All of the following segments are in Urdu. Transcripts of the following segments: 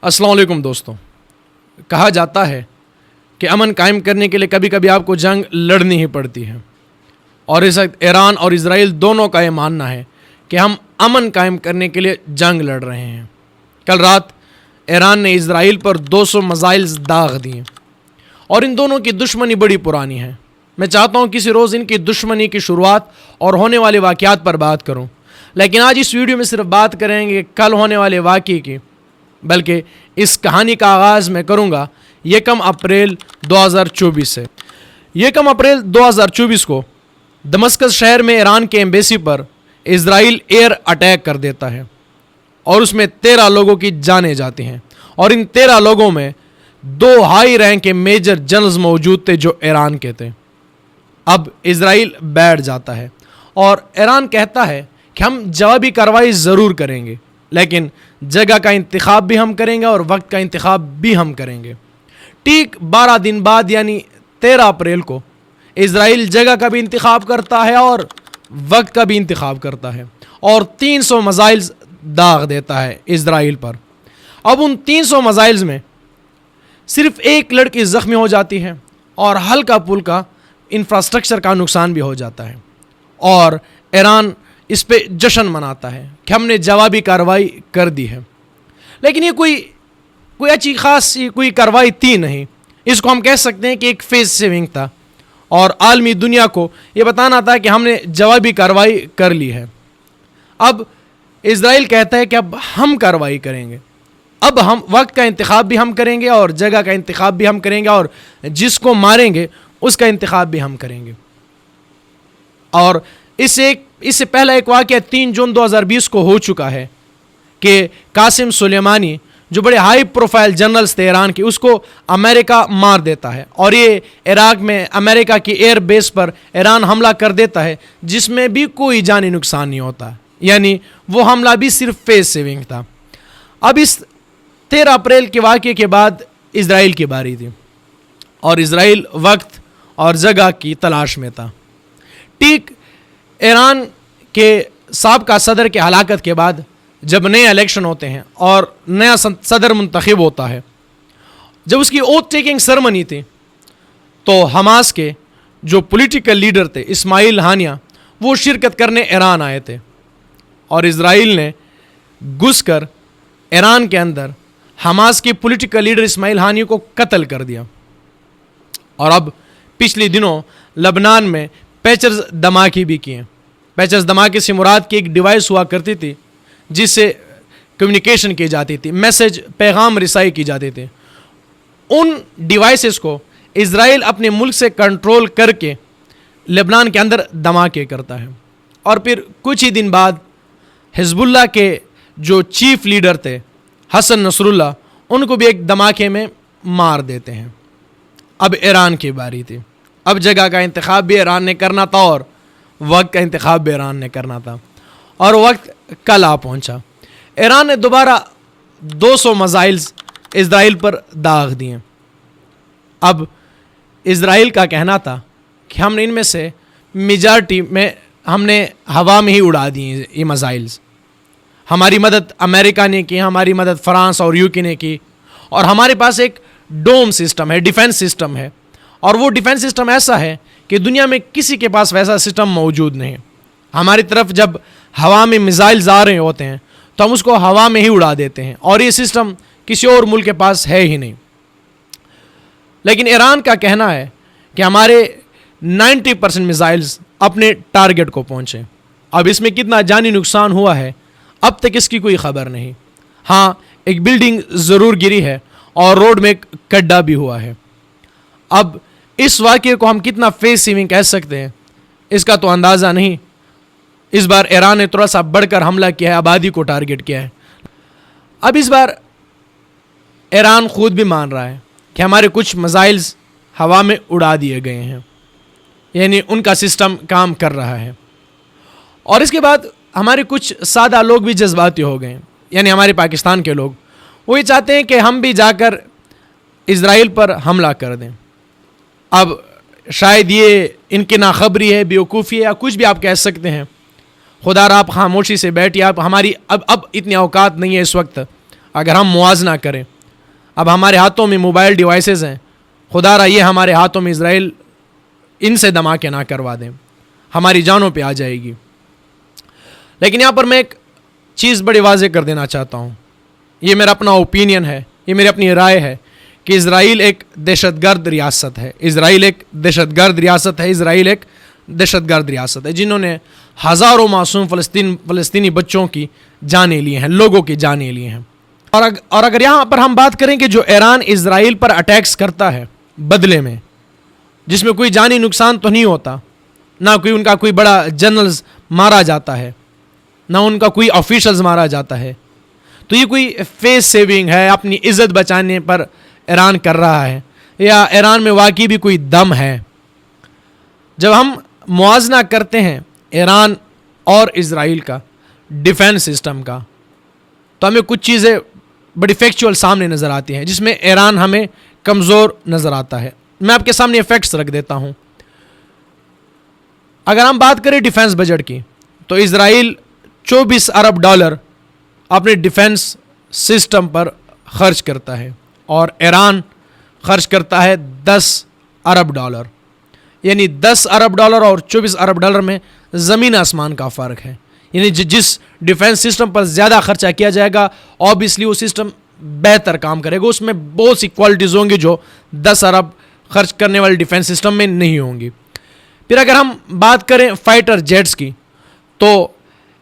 السلام علیکم دوستوں، کہا جاتا ہے کہ امن قائم کرنے کے لیے کبھی کبھی آپ کو جنگ لڑنی ہی پڑتی ہے، اور اس وقت ایران اور اسرائیل دونوں کا یہ ماننا ہے کہ ہم امن قائم کرنے کے لیے جنگ لڑ رہے ہیں۔ کل رات ایران نے اسرائیل پر 200 میزائلز داغ دیے، اور ان دونوں کی دشمنی بڑی پرانی ہے۔ میں چاہتا ہوں کسی روز ان کی دشمنی کی شروعات اور ہونے والے واقعات پر بات کروں، لیکن آج اس ویڈیو میں صرف بات کریں گے کل ہونے والے واقعے کی، بلکہ اس کہانی کا آغاز میں کروں گا 1 اپریل 2024 سے۔ 1 اپریل 2024 کو دمشق شہر میں ایران کے ایمبیسی پر اسرائیل ایئر اٹیک کر دیتا ہے، اور اس میں 13 لوگوں کی جانیں جاتی ہیں، اور ان 13 لوگوں میں 2 ہائی رینک کے میجر جنرلز موجود تھے جو ایران کے تھے۔ اب اسرائیل بیٹھ جاتا ہے اور ایران کہتا ہے کہ ہم جوابی کارروائی ضرور کریں گے، لیکن جگہ کا انتخاب بھی ہم کریں گے اور وقت کا انتخاب بھی ہم کریں گے۔ ٹھیک 12 دن بعد یعنی 13 اپریل کو اسرائیل جگہ کا بھی انتخاب کرتا ہے اور وقت کا بھی انتخاب کرتا ہے، اور 300 میزائلز داغ دیتا ہے اسرائیل پر۔ اب ان 300 میزائلز میں صرف ایک لڑکی زخمی ہو جاتی ہے، اور ہلکا پھلکا انفراسٹرکچر کا نقصان بھی ہو جاتا ہے، اور ایران اس پہ جشن مناتا ہے کہ ہم نے جوابی کارروائی کر دی ہے۔ لیکن یہ کوئی اچھی خاص کوئی کارروائی تھی نہیں، اس کو ہم کہہ سکتے ہیں کہ ایک فیس سیونگ تھا، اور عالمی دنیا کو یہ بتانا تھا کہ ہم نے جوابی کارروائی کر لی ہے۔ اب اسرائیل کہتا ہے کہ اب ہم کارروائی کریں گے، اب ہم وقت کا انتخاب بھی ہم کریں گے اور جگہ کا انتخاب بھی ہم کریں گے، اور جس کو ماریں گے اس کا انتخاب بھی ہم کریں گے۔ اور اس سے پہلا ایک واقعہ 3 جون 2020 کو ہو چکا ہے کہ قاسم سلیمانی جو بڑے ہائی پروفائل جنرلز تھے ایران کے، اس کو امریکہ مار دیتا ہے، اور یہ عراق میں امریکہ کی ایئر بیس پر ایران حملہ کر دیتا ہے، جس میں بھی کوئی جانی نقصان نہیں ہوتا، یعنی وہ حملہ بھی صرف فیس سیونگ تھا۔ اب اس 13 اپریل کے واقعے کے بعد اسرائیل کی باری تھی، اور اسرائیل وقت اور جگہ کی تلاش میں تھا۔ ٹھیک ایران کے سابقہ صدر کے ہلاکت کے بعد جب نئے الیکشن ہوتے ہیں اور نیا صدر منتخب ہوتا ہے، جب اس کی اوتھ ٹیکنگ سرمنی تھی، تو حماس کے جو پولیٹیکل لیڈر تھے اسماعیل ہانیہ، وہ شرکت کرنے ایران آئے تھے، اور اسرائیل نے گھس کر ایران کے اندر حماس کے پولیٹیکل لیڈر اسماعیل ہانیہ کو قتل کر دیا۔ اور اب پچھلے دنوں لبنان میں پیچرز دھماکے بھی کیے۔ پیچرز دھماکے سے مراد کی ایک ڈیوائس ہوا کرتی تھی جس سے کمیونیکیشن کی جاتی تھی، میسج پیغام رسائی کی جاتی تھی۔ ان ڈیوائسز کو اسرائیل اپنے ملک سے کنٹرول کر کے لبنان کے اندر دھماکے کرتا ہے، اور پھر کچھ ہی دن بعد حزب اللہ کے جو چیف لیڈر تھے حسن نصر اللہ، ان کو بھی ایک دھماکے میں مار دیتے ہیں۔ اب ایران کی باری تھی، اب جگہ کا انتخاب بھی ایران نے کرنا تھا اور وقت کا انتخاب بھی ایران نے کرنا تھا، اور وقت کل آ پہنچا۔ ایران نے دوبارہ 200 میزائلز اسرائیل پر داغ دیے۔ اب اسرائیل کا کہنا تھا کہ ہم نے ان میں سے میجارٹی میں ہم نے ہوا میں ہی اڑا دیے یہ میزائلز۔ ہماری مدد امریکہ نے کی، ہماری مدد فرانس اور UK نے کی، اور ہمارے پاس ایک ڈوم سسٹم ہے، ڈیفنس سسٹم ہے، اور وہ ڈیفنس سسٹم ایسا ہے کہ دنیا میں کسی کے پاس ویسا سسٹم موجود نہیں۔ ہماری طرف جب ہوا میں میزائلز آ رہے ہوتے ہیں تو ہم اس کو ہوا میں ہی اڑا دیتے ہیں، اور یہ سسٹم کسی اور ملک کے پاس ہے ہی نہیں۔ لیکن ایران کا کہنا ہے کہ ہمارے 90% میزائلز اپنے ٹارگٹ کو پہنچے۔ اب اس میں کتنا جانی نقصان ہوا ہے اب تک اس کی کوئی خبر نہیں۔ ہاں، ایک بلڈنگ ضرور گری ہے اور روڈ میں ایک گڈھا بھی ہوا ہے۔ اب اس واقعے کو ہم کتنا فیس سیونگ کہہ سکتے ہیں اس کا تو اندازہ نہیں۔ اس بار ایران نے تھوڑا سا بڑھ کر حملہ کیا ہے، آبادی کو ٹارگٹ کیا ہے۔ اب اس بار ایران خود بھی مان رہا ہے کہ ہمارے کچھ میزائلز ہوا میں اڑا دیے گئے ہیں، یعنی ان کا سسٹم کام کر رہا ہے۔ اور اس کے بعد ہمارے کچھ سادہ لوگ بھی جذباتی ہو گئے ہیں، یعنی ہمارے پاکستان کے لوگ، وہ یہ چاہتے ہیں کہ ہم بھی جا کر اسرائیل پر حملہ کر دیں۔ اب شاید یہ ان کی ناخبری ہے، بیوقوفی ہے، یا کچھ بھی آپ کہہ سکتے ہیں۔ خدا را آپ خاموشی سے بیٹھیے، آپ ہماری اب اتنی اوقات نہیں ہے اس وقت اگر ہم موازنہ کریں اب ہمارے ہاتھوں میں موبائل ڈیوائسز ہیں، خدا را یہ ہمارے ہاتھوں میں اسرائیل ان سے دھماکے نہ کروا دیں، ہماری جانوں پہ آ جائے گی۔ لیکن یہاں پر میں ایک چیز بڑی واضح کر دینا چاہتا ہوں، یہ میرا اپنا اوپینین ہے، یہ میری اپنی رائے ہے کہ اسرائیل ایک دہشت گرد ریاست ہے، اسرائیل ایک دہشت گرد ریاست ہے، اسرائیل ایک دہشت گرد ریاست ہے جنہوں نے ہزاروں معصوم فلسطینی بچوں کی جانیں لی ہیں، لوگوں کی جانیں لی ہیں۔ اور اگر یہاں پر ہم بات کریں کہ جو ایران اسرائیل پر اٹیکس کرتا ہے بدلے میں، جس میں کوئی جانی نقصان تو نہیں ہوتا، نہ کوئی ان کا کوئی بڑا جنرلز مارا جاتا ہے، نہ ان کا کوئی آفیشلز مارا جاتا ہے، تو یہ کوئی فیس سیونگ ہے، اپنی عزت بچانے پر ایران کر رہا ہے، یا ایران میں واقعی بھی کوئی دم ہے؟ جب ہم موازنہ کرتے ہیں ایران اور اسرائیل کا ڈیفینس سسٹم کا، تو ہمیں کچھ چیزیں بڑی فیکچول سامنے نظر آتی ہیں جس میں ایران ہمیں کمزور نظر آتا ہے۔ میں آپ کے سامنے فیکٹس رکھ دیتا ہوں۔ اگر ہم بات کریں ڈیفینس بجٹ کی، تو اسرائیل 24 ارب ڈالر اپنے ڈیفینس سسٹم پر خرچ کرتا ہے، اور ایران خرچ کرتا ہے 10 ارب ڈالر، یعنی 10 ارب ڈالر اور 24 ارب ڈالر میں زمین آسمان کا فرق ہے۔ یعنی جس ڈیفینس سسٹم پر زیادہ خرچہ کیا جائے گا، اوبیسلی وہ سسٹم بہتر کام کرے گا، اس میں بہت سی کوالٹیز ہوں گی جو 10 ارب خرچ کرنے والے ڈیفینس سسٹم میں نہیں ہوں گی۔ پھر اگر ہم بات کریں فائٹر جیٹس کی، تو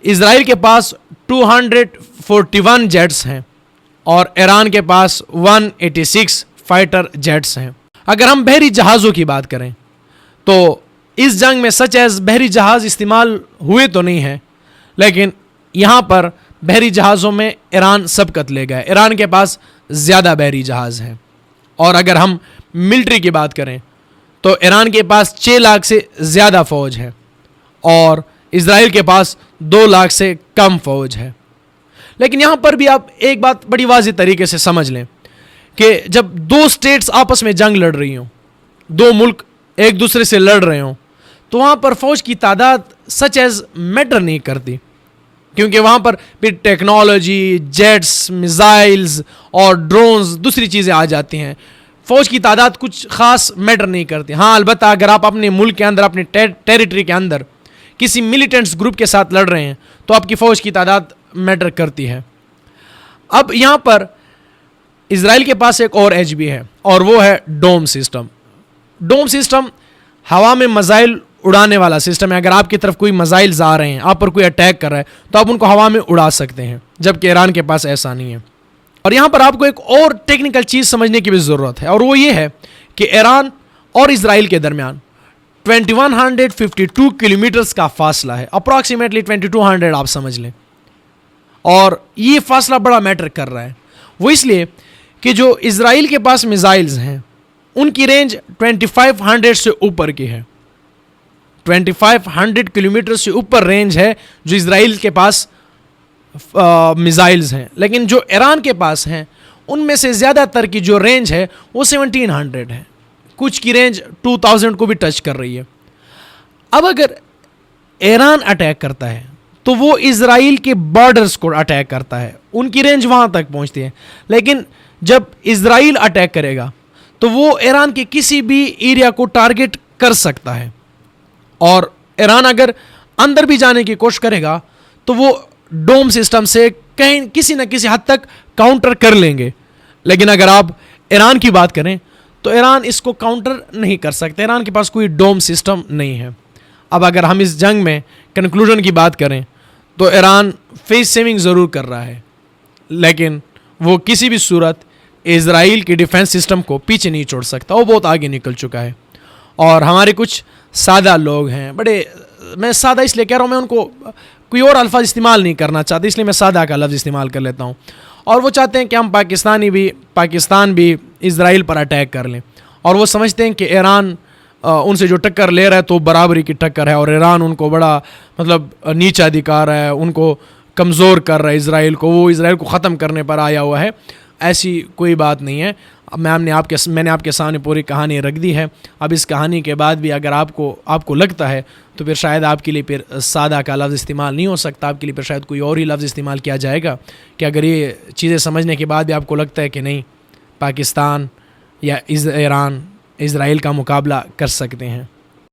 اسرائیل کے پاس 241 جیٹس ہیں اور ایران کے پاس 186 فائٹر جیٹس ہیں۔ اگر ہم بحری جہازوں کی بات کریں تو اس جنگ میں سچ ایز بحری جہاز استعمال ہوئے تو نہیں ہیں، لیکن یہاں پر بحری جہازوں میں ایران سبقت لے گئے، ایران کے پاس زیادہ بحری جہاز ہیں۔ اور اگر ہم ملٹری کی بات کریں تو ایران کے پاس 6 لاکھ سے زیادہ فوج ہے اور اسرائیل کے پاس 2 لاکھ سے کم فوج ہے۔ لیکن یہاں پر بھی آپ ایک بات بڑی واضح طریقے سے سمجھ لیں کہ جب 2 سٹیٹس آپس میں جنگ لڑ رہی ہوں، 2 ملک ایک دوسرے سے لڑ رہے ہوں، تو وہاں پر فوج کی تعداد سچ ایز میٹر نہیں کرتی، کیونکہ وہاں پر پھر ٹیکنالوجی، جیٹس، میزائلز اور ڈرونز دوسری چیزیں آ جاتی ہیں۔ فوج کی تعداد کچھ خاص میٹر نہیں کرتی۔ ہاں البتہ اگر آپ اپنے ملک کے اندر، اپنے ٹیریٹری کے اندر کسی ملیٹنٹس گروپ کے ساتھ لڑ رہے ہیں تو آپ کی فوج کی تعداد میٹر کرتی ہے۔ اب یہاں پر اسرائیل کے پاس ایک اور ایج بھی ہے، اور وہ ہے ڈوم سسٹم۔ ڈوم سسٹم ہوا میں میزائل اڑانے والا سسٹم ہے۔ اگر آپ کی طرف کوئی میزائلز آ رہے ہیں، آپ پر کوئی اٹیک کر رہا ہے، تو آپ ان کو ہوا میں اڑا سکتے ہیں، جبکہ ایران کے پاس ایسا نہیں ہے۔ اور یہاں پر آپ کو ایک اور ٹیکنیکل چیز سمجھنے کی بھی ضرورت ہے، اور وہ یہ ہے کہ ایران اور اسرائیل کے درمیان 2152 کلومیٹرز کا فاصلہ ہے، اپروکسیمیٹلی 2200 آپ سمجھ لیں۔ اور یہ فاصلہ بڑا میٹر کر رہا ہے، وہ اس لیے کہ جو اسرائیل کے پاس میزائلز ہیں ان کی رینج 2500 سے اوپر کی ہے، 2500 کلومیٹر سے اوپر رینج ہے جو اسرائیل کے پاس میزائلز ہیں۔ لیکن جو ایران کے پاس ہیں ان میں سے زیادہ تر کی جو رینج ہے وہ 1700 ہے، کچھ کی رینج 2000 کو بھی ٹچ کر رہی ہے۔ اب اگر ایران اٹیک کرتا ہے تو وہ اسرائیل کے بارڈرز کو اٹیک کرتا ہے، ان کی رینج وہاں تک پہنچتی ہے۔ لیکن جب اسرائیل اٹیک کرے گا تو وہ ایران کے کسی بھی ایریا کو ٹارگٹ کر سکتا ہے، اور ایران اگر اندر بھی جانے کی کوشش کرے گا تو وہ ڈوم سسٹم سے کہیں کسی نہ کسی حد تک کاؤنٹر کر لیں گے۔ لیکن اگر آپ ایران کی بات کریں تو ایران اس کو کاؤنٹر نہیں کر سکتے، ایران کے پاس کوئی ڈوم سسٹم نہیں ہے۔ اب اگر ہم اس جنگ میں کنکلوژن کی بات کریں تو ایران فیس سیونگ ضرور کر رہا ہے، لیکن وہ کسی بھی صورت اسرائیل کی ڈیفینس سسٹم کو پیچھے نہیں چھوڑ سکتا، وہ بہت آگے نکل چکا ہے۔ اور ہمارے کچھ سادہ لوگ ہیں، بڑے، میں سادہ اس لیے کہہ رہا ہوں، میں ان کو کوئی اور الفاظ استعمال نہیں کرنا چاہتا، اس لیے میں سادہ کا لفظ استعمال کر لیتا ہوں، اور وہ چاہتے ہیں کہ ہم پاکستان بھی اسرائیل پر اٹیک کر لیں، اور وہ سمجھتے ہیں کہ ایران ان سے جو ٹکر لے رہا ہے تو برابری کی ٹکر ہے، اور ایران ان کو بڑا نیچا دکھا رہا ہے، ان کو کمزور کر رہا ہے اسرائیل کو، وہ اسرائیل کو ختم کرنے پر آیا ہوا ہے۔ ایسی کوئی بات نہیں ہے۔ میں نے آپ کے سامنے پوری کہانی رکھ دی ہے۔ اب اس کہانی کے بعد بھی اگر آپ کو لگتا ہے تو پھر شاید آپ کے لیے پھر سادہ کا لفظ استعمال نہیں ہو سکتا، آپ کے لیے پھر شاید کوئی اور ہی لفظ استعمال کیا جائے گا، کہ اگر یہ چیزیں سمجھنے کے بعد بھی آپ کو لگتا ہے کہ نہیں پاکستان یا ایران اسرائیل کا مقابلہ کر سکتے ہیں.